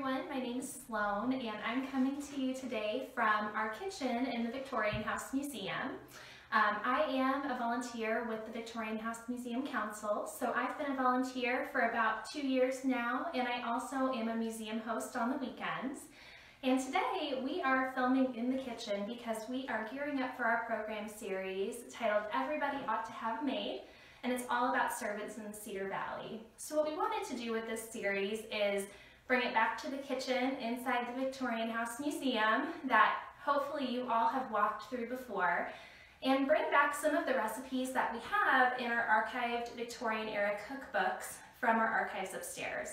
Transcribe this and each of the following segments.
everyone, my name is Sloan and I'm coming to you today from our kitchen in the Victorian House Museum. I am a volunteer with the Victorian House Museum Council, so I've been a volunteer for about 2 years now, and I also am a museum host on the weekends. And today we are filming in the kitchen because we are gearing up for our program series titled Everybody Ought to Have a Maid, and it's all about servants in the Cedar Valley. So what we wanted to do with this series is bring it back to the kitchen inside the Victorian House Museum that hopefully you all have walked through before, and bring back some of the recipes that we have in our archived Victorian era cookbooks from our archives upstairs.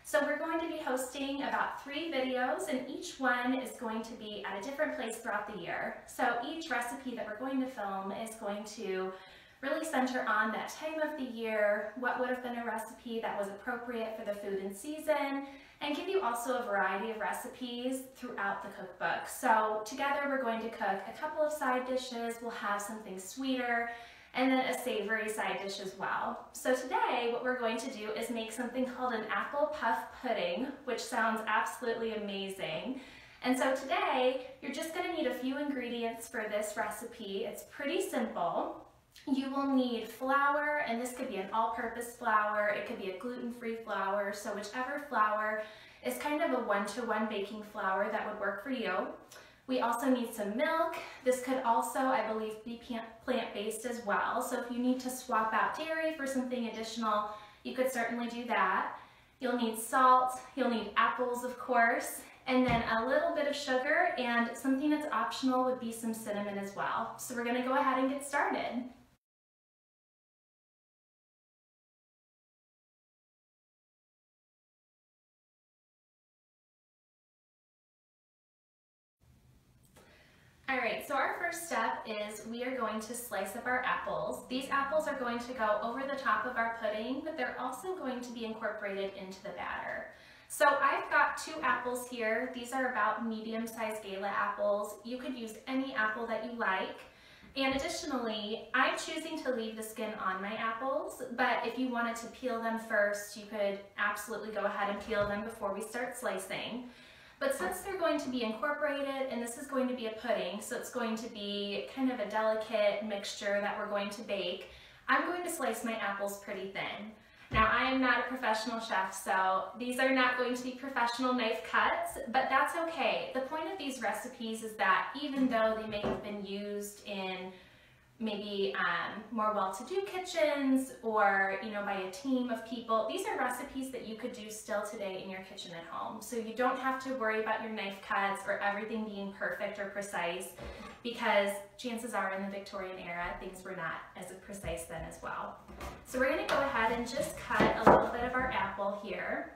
So we're going to be hosting about 3 videos, and each one is going to be at a different place throughout the year. So each recipe that we're going to film is going to really center on that time of the year, what would have been a recipe that was appropriate for the food and season, and give you also a variety of recipes throughout the cookbook. So together we're going to cook a couple of side dishes, we'll have something sweeter, and then a savory side dish as well. So today what we're going to do is make something called an apple puff pudding, which sounds absolutely amazing. And so today you're just going to need a few ingredients for this recipe. It's pretty simple. You will need flour, and this could be an all-purpose flour, it could be a gluten-free flour, so whichever flour is kind of a one-to-one baking flour that would work for you. We also need some milk. This could also, I believe, be plant-based as well, so if you need to swap out dairy for something additional, you could certainly do that. You'll need salt, you'll need apples, of course, and then a little bit of sugar, and something that's optional would be some cinnamon as well. So we're going to go ahead and get started. Alright, so our first step is we are going to slice up our apples. These apples are going to go over the top of our pudding, but they're also going to be incorporated into the batter. So I've got 2 apples here. These are about medium-sized gala apples. You could use any apple that you like. And additionally, I'm choosing to leave the skin on my apples, but if you wanted to peel them first, you could absolutely go ahead and peel them before we start slicing. But since they're going to be incorporated, and this is going to be a pudding, so it's going to be kind of a delicate mixture that we're going to bake, I'm going to slice my apples pretty thin. Now, I am not a professional chef, so these are not going to be professional knife cuts, but that's okay. The point of these recipes is that even though they may have been used in maybe more well-to-do kitchens or, by a team of people, these are recipes that you could do still today in your kitchen at home. So you don't have to worry about your knife cuts or everything being perfect or precise, because chances are in the Victorian era, things were not as precise then as well. So we're going to go ahead and just cut a little bit of our apple here.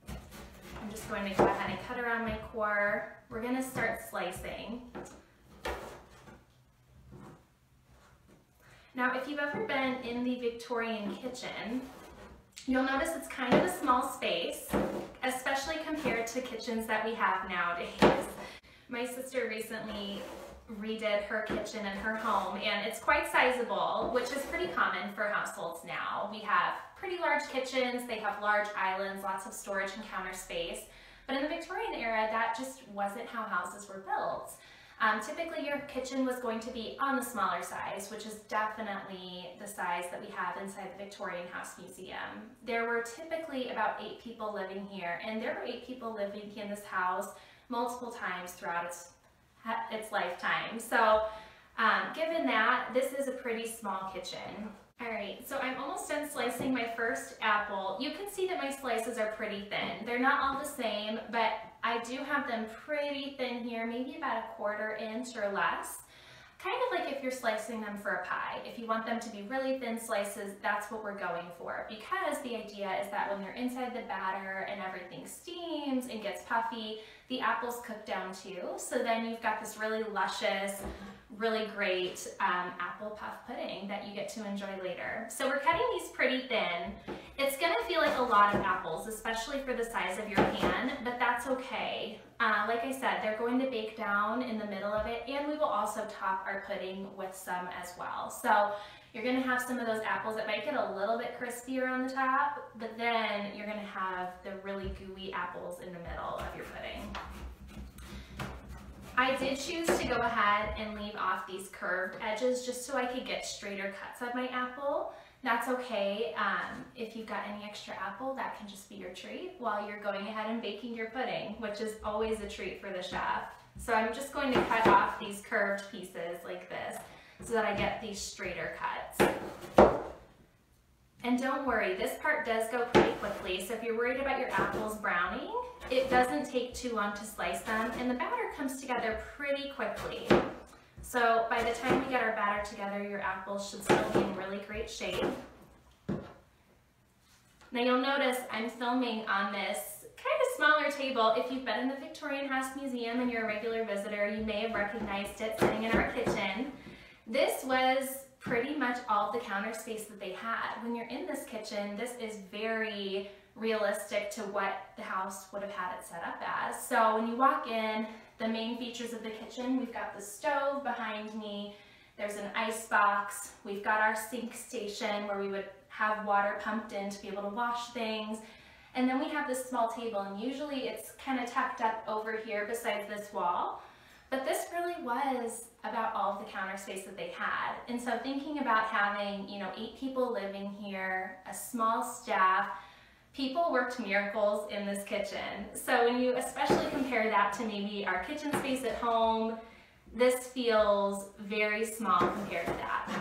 I'm just going to go ahead and cut around my core. We're going to start slicing. Now, if you've ever been in the Victorian kitchen, you'll notice it's kind of a small space, especially compared to kitchens that we have nowadays. My sister recently redid her kitchen in her home, and it's quite sizable, which is pretty common for households now. We have pretty large kitchens, they have large islands, lots of storage and counter space, but in the Victorian era, that just wasn't how houses were built. Typically your kitchen was going to be on the smaller size, which is definitely the size that we have inside the Victorian House Museum. There were typically about 8 people living here, and there were 8 people living in this house multiple times throughout its lifetime. So given that, this is a pretty small kitchen. Alright, so I'm almost done slicing my first apple. You can see that my slices are pretty thin. They're not all the same, but I do have them pretty thin here, maybe about 1/4 inch or less. Kind of like if you're slicing them for a pie. If you want them to be really thin slices, that's what we're going for, because the idea is that when they're inside the batter and everything steams and gets puffy, the apples cook down too. So then you've got this really luscious, really great apple puff pudding that you get to enjoy later. So we're cutting these pretty thin. It's gonna feel like a lot of apples, especially for the size of your pan, but that's okay. Like I said, they're going to bake down in the middle of it, and we will also top our pudding with some as well. So You're going to have some of those apples that might get a little bit crispier on the top, but then you're going to have the really gooey apples in the middle of your pudding. I did choose to go ahead and leave off these curved edges just so I could get straighter cuts of my apple. That's okay. If you've got any extra apple, that can just be your treat while you're going ahead and baking your pudding, which is always a treat for the chef. So I'm just going to cut off these curved pieces like this so that I get these straighter cuts. And don't worry, this part does go pretty quickly, so if you're worried about your apples browning, it doesn't take too long to slice them, and the batter comes together pretty quickly. So by the time we get our batter together, your apples should still be in really great shape. Now you'll notice I'm filming on this kind of smaller table. If you've been in the Victorian House Museum and you're a regular visitor, you may have recognized it sitting in our kitchen. This was pretty much all the counter space that they had. When you're in this kitchen, this is very realistic to what the house would have had it set up as. So when you walk in, the main features of the kitchen, we've got the stove behind me, there's an ice box, we've got our sink station where we would have water pumped in to be able to wash things, and then we have this small table, and usually it's kind of tucked up over here besides this wall. But this really was about all of the counter space that they had. And so thinking about having, 8 people living here, a small staff, people worked miracles in this kitchen. So when you especially compare that to maybe our kitchen space at home, this feels very small compared to that.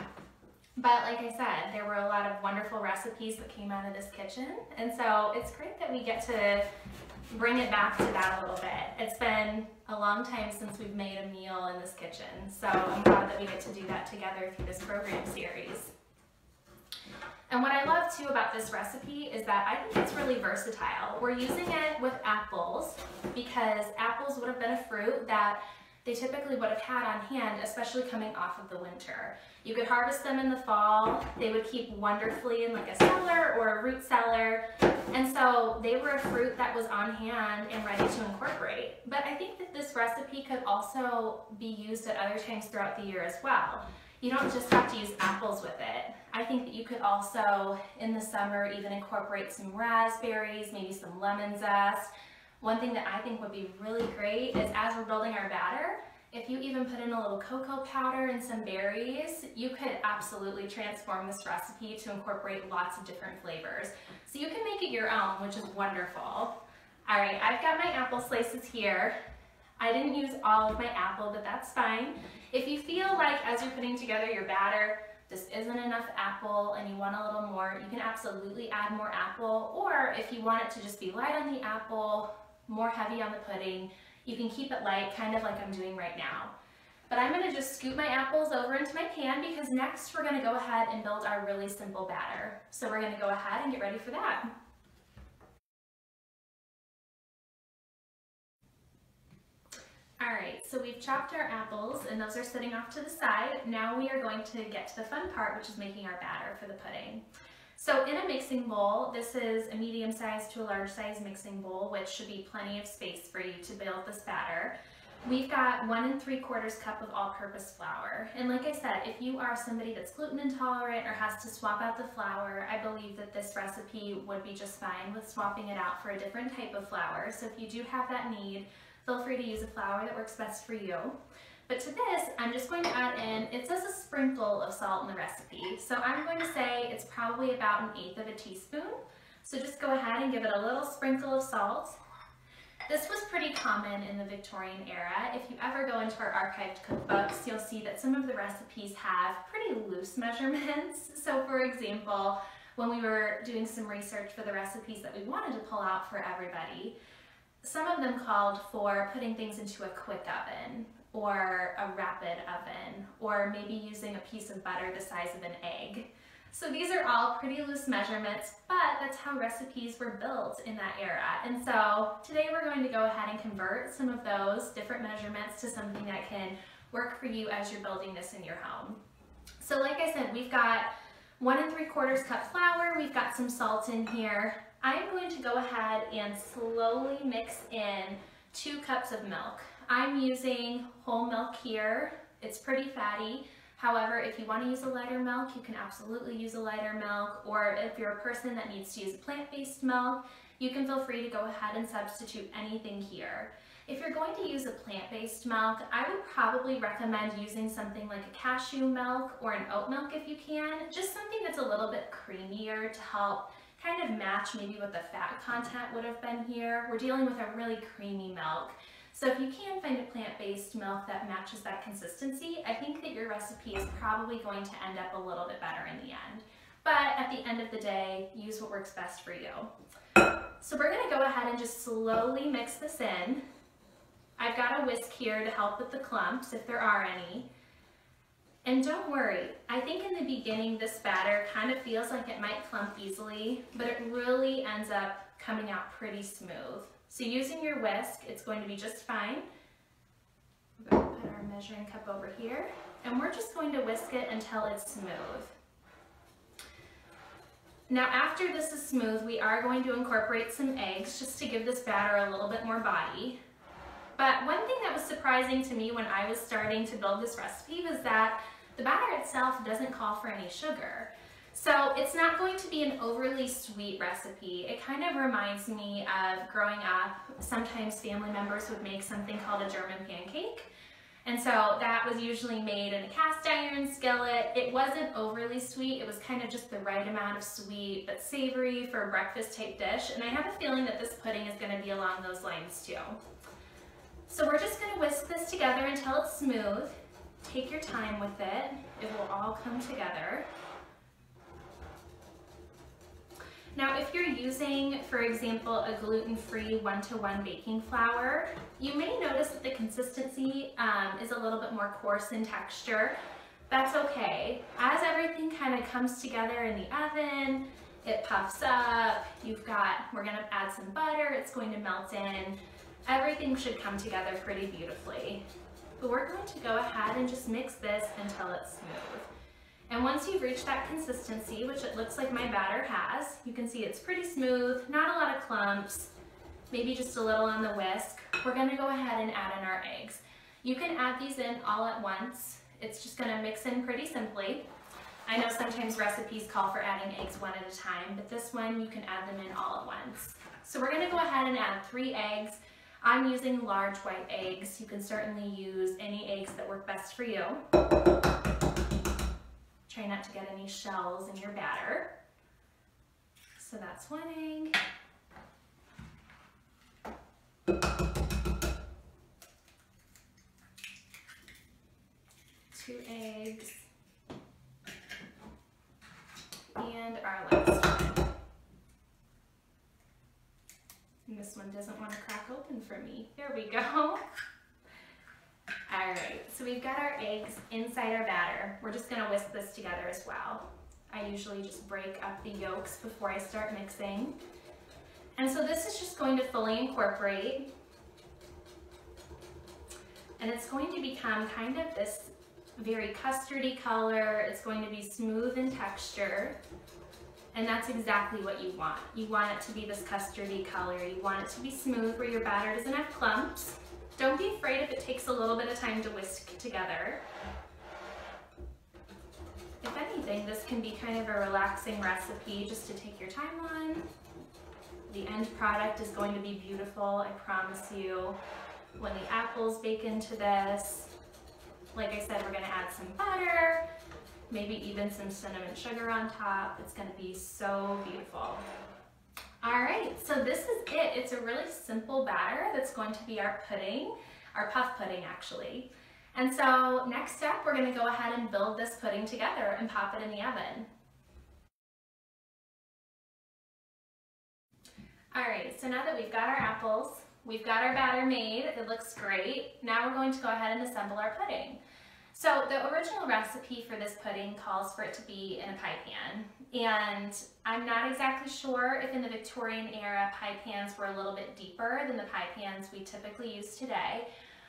But like I said, there were a lot of wonderful recipes that came out of this kitchen. And so it's great that we get to bring it back to that a little bit. It's been a long time since we've made a meal in this kitchen, so I'm glad that we get to do that together through this program series. And what I love too about this recipe is that I think it's really versatile. We're using it with apples because apples would have been a fruit that they typically would have had on hand, especially coming off of the winter. You could harvest them in the fall. They would keep wonderfully in like a cellar or a root cellar. And so they were a fruit that was on hand and ready to incorporate. But I think that this recipe could also be used at other times throughout the year as well. You don't just have to use apples with it. I think that you could also, in the summer, even incorporate some raspberries, maybe some lemon zest. One thing that I think would be really great is as we're building our batter, if you even put in a little cocoa powder and some berries, you could absolutely transform this recipe to incorporate lots of different flavors. So you can make it your own, which is wonderful. All right, I've got my apple slices here. I didn't use all of my apple, but that's fine. If you feel like as you're putting together your batter, this isn't enough apple and you want a little more, you can absolutely add more apple. Or if you want it to just be light on the apple, more heavy on the pudding, you can keep it light, kind of like I'm doing right now. But I'm going to just scoop my apples over into my pan because next we're going to go ahead and build our really simple batter. So we're going to go ahead and get ready for that. Alright, so we've chopped our apples and those are sitting off to the side. Now we are going to get to the fun part, which is making our batter for the pudding. So in a mixing bowl, this is a medium-sized to a large-sized mixing bowl, which should be plenty of space for you to build this batter. We've got 1 3/4 cup of all-purpose flour. And like I said, if you are somebody that's gluten intolerant or has to swap out the flour, I believe that this recipe would be just fine with swapping it out for a different type of flour. So if you do have that need, feel free to use a flour that works best for you. But to this, I'm just going to add in, it says a sprinkle of salt in the recipe. So I'm going to say it's probably about 1/8 of a teaspoon. So just go ahead and give it a little sprinkle of salt. This was pretty common in the Victorian era. If you ever go into our archived cookbooks, you'll see that some of the recipes have pretty loose measurements. So for example, when we were doing some research for the recipes that we wanted to pull out for everybody, some of them called for putting things into a quick oven or a rapid oven, or maybe using a piece of butter the size of an egg. So these are all pretty loose measurements, but that's how recipes were built in that era. And so today we're going to go ahead and convert some of those different measurements to something that can work for you as you're building this in your home. So like I said, we've got 1 3/4 cup flour, we've got some salt in here. I'm going to go ahead and slowly mix in 2 cups of milk. I'm using whole milk here. It's pretty fatty. However, if you want to use a lighter milk, you can absolutely use a lighter milk, or if you're a person that needs to use a plant-based milk, you can feel free to go ahead and substitute anything here. If you're going to use a plant-based milk, I would probably recommend using something like a cashew milk or an oat milk if you can, just something that's a little bit creamier to help kind of match maybe what the fat content would have been here. We're dealing with a really creamy milk. So if you can find a plant-based milk that matches that consistency, I think that your recipe is probably going to end up a little bit better in the end. But at the end of the day, use what works best for you. So we're going to go ahead and just slowly mix this in. I've got a whisk here to help with the clumps if there are any. And don't worry, I think in the beginning this batter kind of feels like it might clump easily, but it really ends up coming out pretty smooth. So using your whisk, it's going to be just fine. We're going to put our measuring cup over here, and we're just going to whisk it until it's smooth. Now after this is smooth, we are going to incorporate some eggs just to give this batter a little bit more body. But one thing that was surprising to me when I was starting to build this recipe was that the batter itself doesn't call for any sugar. So it's not going to be an overly sweet recipe. It kind of reminds me of growing up. Sometimes family members would make something called a German pancake. And so that was usually made in a cast iron skillet. It wasn't overly sweet. It was kind of just the right amount of sweet but savory for a breakfast type dish. And I have a feeling that this pudding is going to be along those lines too. So we're just going to whisk this together until it's smooth. Take your time with it. It will all come together. Now, if you're using, for example, a gluten-free 1-to-1 baking flour, you may notice that the consistency is a little bit more coarse in texture. That's okay. As everything kind of comes together in the oven, it puffs up, we're going to add some butter, it's going to melt in. Everything should come together pretty beautifully. But we're going to go ahead and just mix this until it's smooth. And once you've reached that consistency, which it looks like my batter has, you can see it's pretty smooth, not a lot of clumps, maybe just a little on the whisk. We're going to go ahead and add in our eggs. You can add these in all at once. It's just going to mix in pretty simply. I know sometimes recipes call for adding eggs one at a time, but this one you can add them in all at once. So we're going to go ahead and add 3 eggs. I'm using large white eggs. You can certainly use any eggs that work best for you. Try not to get any shells in your batter. So that's 1 egg. 2 eggs. And our last one. And this one doesn't want to crack open for me. There we go. Alright, so we've got our eggs inside our batter. We're just going to whisk this together as well. I usually just break up the yolks before I start mixing. And so this is just going to fully incorporate. And it's going to become kind of this very custardy color. It's going to be smooth in texture. And that's exactly what you want. You want it to be this custardy color. You want it to be smooth where your batter doesn't have clumps. Don't be afraid if it takes a little bit of time to whisk together. If anything, this can be kind of a relaxing recipe just to take your time on. The end product is going to be beautiful, I promise you. When the apples bake into this, like I said, we're going to add some butter, maybe even some cinnamon sugar on top. It's going to be so beautiful. Alright, so this is it. It's a really simple batter that's going to be our pudding, our puff pudding actually. And so next step, we're going to go ahead and build this pudding together and pop it in the oven. Alright, so now that we've got our apples, we've got our batter made, it looks great. Now we're going to go ahead and assemble our pudding. So the original recipe for this pudding calls for it to be in a pie pan. And I'm not exactly sure if in the Victorian era pie pans were a little bit deeper than the pie pans we typically use today.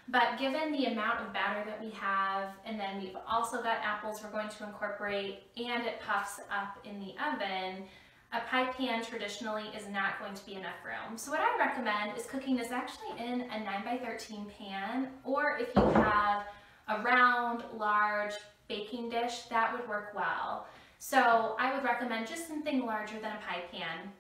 But given the amount of batter that we have, and then we've also got apples we're going to incorporate, and it puffs up in the oven, a pie pan traditionally is not going to be enough room. So what I recommend is cooking this actually in a 9x13 pan, or if you have a round, large baking dish, that would work well. So I would recommend just something larger than a pie pan.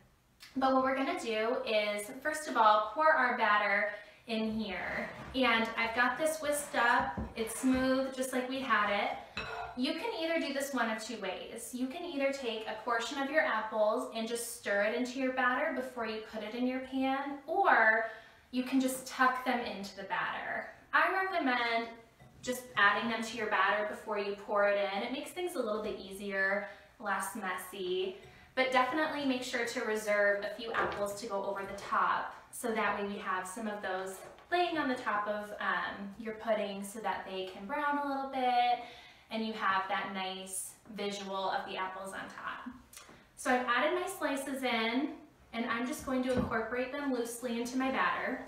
But what we're gonna do is, first of all, pour our batter in here. And I've got this whisked up, it's smooth just like we had it. You can either do this one of two ways. You can either take a portion of your apples and just stir it into your batter before you put it in your pan, or you can just tuck them into the batter. I recommend just adding them to your batter before you pour it in. It makes things a little bit easier, less messy, but definitely make sure to reserve a few apples to go over the top, so that way we have some of those laying on the top of your pudding so that they can brown a little bit and you have that nice visual of the apples on top. So I've added my slices in, and I'm just going to incorporate them loosely into my batter.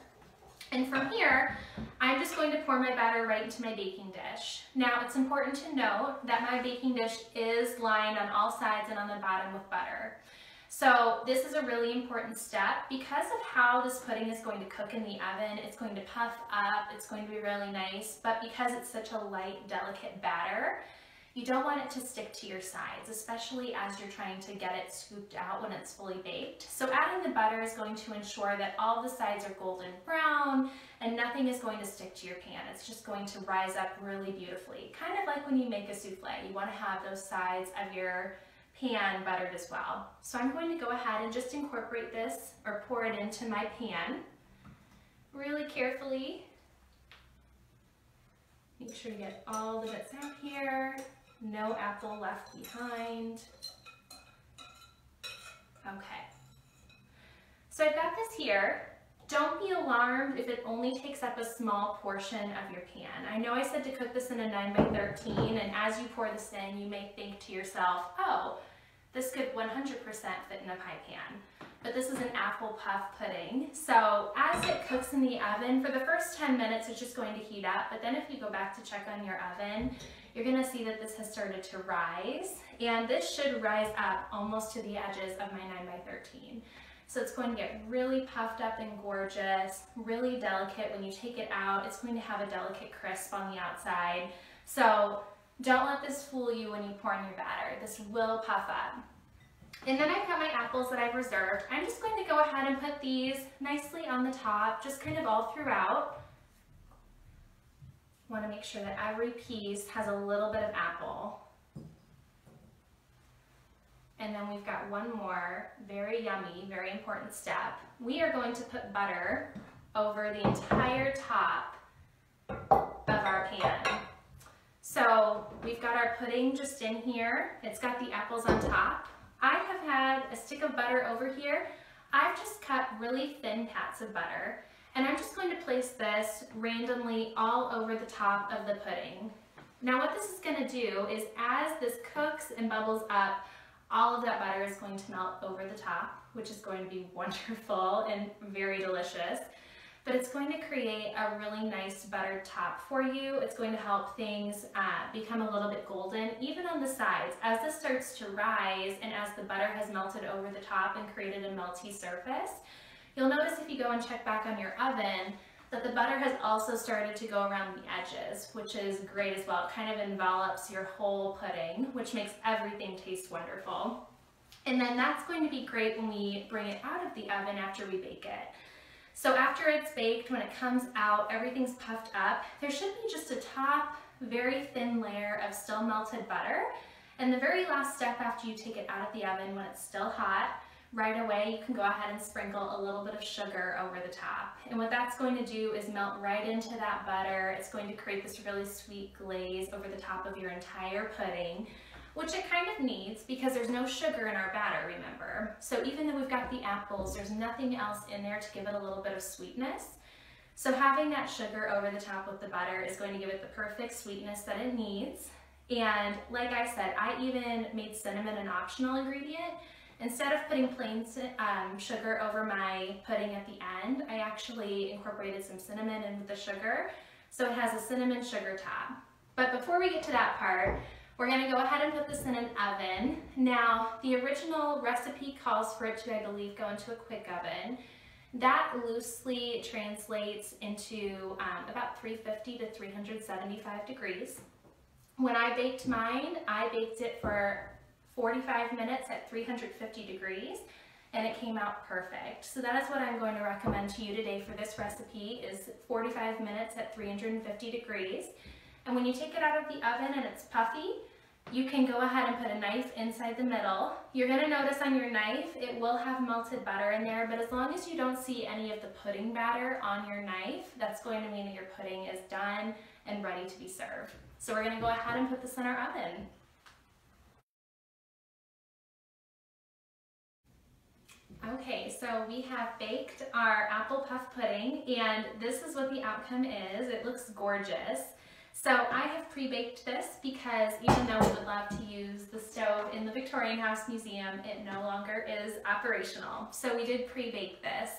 And from here, I'm just going to pour my batter right into my baking dish. Now, it's important to note that my baking dish is lined on all sides and on the bottom with butter. So this is a really important step because of how this pudding is going to cook in the oven. It's going to puff up, it's going to be really nice, but because it's such a light, delicate batter, you don't want it to stick to your sides, especially as you're trying to get it scooped out when it's fully baked. So adding the butter is going to ensure that all the sides are golden brown and nothing is going to stick to your pan. It's just going to rise up really beautifully. Kind of like when you make a souffle, you want to have those sides of your pan buttered as well. So I'm going to go ahead and just incorporate this or pour it into my pan really carefully. Make sure you get all the bits out here. No apple left behind. Okay. So I've got this here. Don't be alarmed if it only takes up a small portion of your pan. I know I said to cook this in a 9x13, and as you pour this in, you may think to yourself, oh, this could 100% fit in a pie pan. But this is an apple puff pudding. So as it cooks in the oven, for the first 10 minutes, it's just going to heat up. But then if you go back to check on your oven, you're gonna see that this has started to rise. And this should rise up almost to the edges of my 9x13. So it's going to get really puffed up and gorgeous, really delicate. When you take it out, it's going to have a delicate crisp on the outside. So don't let this fool you when you pour in your batter. This will puff up. And then I've got my apples that I've reserved. I'm just going to go ahead and put these nicely on the top, just kind of all throughout. Want to make sure that every piece has a little bit of apple. And then we've got one more very yummy, very important step. We are going to put butter over the entire top of our pan. So we've got our pudding just in here. It's got the apples on top. I have had a stick of butter over here. I've just cut really thin pats of butter, and I'm just going to place this randomly all over the top of the pudding. Now what this is going to do is, as this cooks and bubbles up, all of that butter is going to melt over the top, which is going to be wonderful and very delicious. But it's going to create a really nice buttered top for you. It's going to help things become a little bit golden, even on the sides. As this starts to rise and as the butter has melted over the top and created a melty surface, you'll notice if you go and check back on your oven that the butter has also started to go around the edges, which is great as well. It kind of envelops your whole pudding, which makes everything taste wonderful. And then that's going to be great when we bring it out of the oven after we bake it. So after it's baked, when it comes out, everything's puffed up. There should be just a top, very thin layer of still melted butter. And the very last step after you take it out of the oven, when it's still hot, right away you can go ahead and sprinkle a little bit of sugar over the top. And what that's going to do is melt right into that butter. It's going to create this really sweet glaze over the top of your entire pudding, which it kind of needs because there's no sugar in our batter, remember. So even though we've got the apples, there's nothing else in there to give it a little bit of sweetness. So having that sugar over the top with the butter is going to give it the perfect sweetness that it needs. And like I said, I even made cinnamon an optional ingredient. Instead of putting plain sugar over my pudding at the end, I actually incorporated some cinnamon in with the sugar. So it has a cinnamon sugar top. But before we get to that part, we're going to go ahead and put this in an oven. Now, the original recipe calls for it to, I believe, go into a quick oven. That loosely translates into about 350 to 375 degrees. When I baked mine, I baked it for 45 minutes at 350 degrees, and it came out perfect. So that is what I'm going to recommend to you today for this recipe, is 45 minutes at 350 degrees. And when you take it out of the oven and it's puffy, you can go ahead and put a knife inside the middle. You're going to notice on your knife it will have melted butter in there, but as long as you don't see any of the pudding batter on your knife, that's going to mean that your pudding is done and ready to be served. So we're going to go ahead and put this in our oven. Okay, so we have baked our apple puff pudding, and this is what the outcome is. It looks gorgeous. So I have pre-baked this because even though we would love to use the stove in the Victorian House Museum, it no longer is operational. So we did pre-bake this.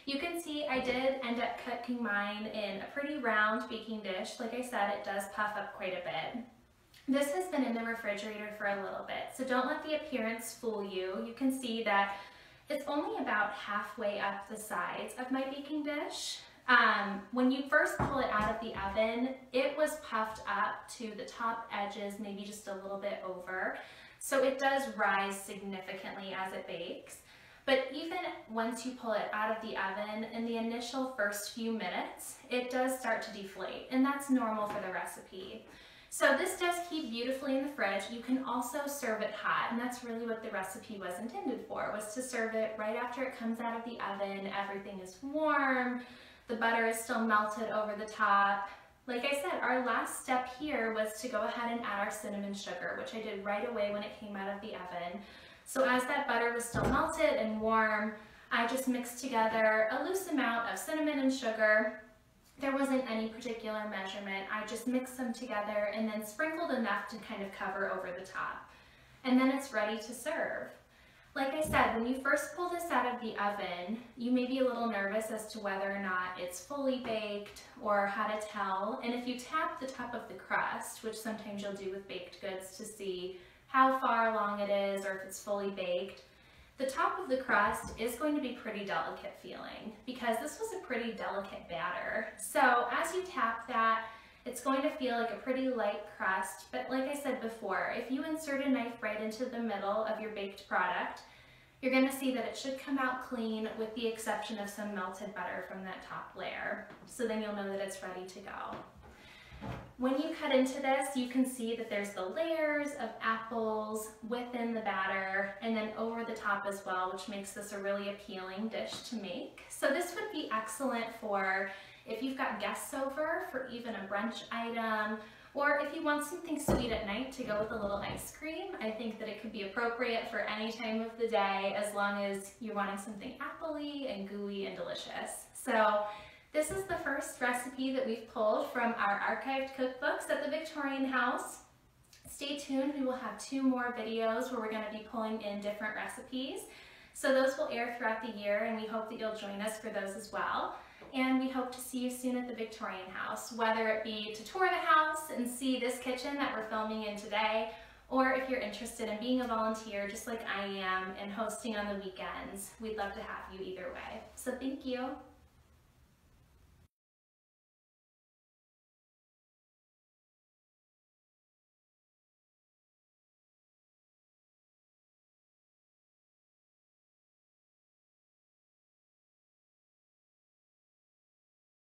You can see I did end up cooking mine in a pretty round baking dish. Like I said, it does puff up quite a bit. This has been in the refrigerator for a little bit, so don't let the appearance fool you. You can see that it's only about halfway up the sides of my baking dish. When you first pull it out of the oven, it was puffed up to the top edges, maybe just a little bit over. So it does rise significantly as it bakes. But even once you pull it out of the oven, in the initial first few minutes, it does start to deflate, and that's normal for the recipe. So this does keep beautifully in the fridge. You can also serve it hot, and that's really what the recipe was intended for, was to serve it right after it comes out of the oven. Everything is warm, the butter is still melted over the top. Like I said, our last step here was to go ahead and add our cinnamon sugar, which I did right away when it came out of the oven. So as that butter was still melted and warm, I just mixed together a loose amount of cinnamon and sugar. There wasn't any particular measurement. I just mixed them together and then sprinkled enough to kind of cover over the top. And then it's ready to serve. Like I said, when you first pull this out of the oven, you may be a little nervous as to whether or not it's fully baked or how to tell. And if you tap the top of the crust, which sometimes you'll do with baked goods to see how far along it is or if it's fully baked, the top of the crust is going to be pretty delicate feeling because this was a pretty delicate batter. So as you tap that, it's going to feel like a pretty light crust, but like I said before, if you insert a knife right into the middle of your baked product, you're going to see that it should come out clean with the exception of some melted butter from that top layer. So then you'll know that it's ready to go. When you cut into this, you can see that there's the layers of apples within the batter and then over the top as well, which makes this a really appealing dish to make. So this would be excellent for if you've got guests over for even a brunch item, or if you want something sweet at night to go with a little ice cream. I think that it could be appropriate for any time of the day as long as you're wanting something appley and gooey and delicious. So this is the first recipe that we've pulled from our archived cookbooks at the Victorian House. Stay tuned, we will have 2 more videos where we're going to be pulling in different recipes. So those will air throughout the year, and we hope that you'll join us for those as well. And we hope to see you soon at the Victorian House, whether it be to tour the house and see this kitchen that we're filming in today, or if you're interested in being a volunteer just like I am and hosting on the weekends. We'd love to have you either way. So thank you.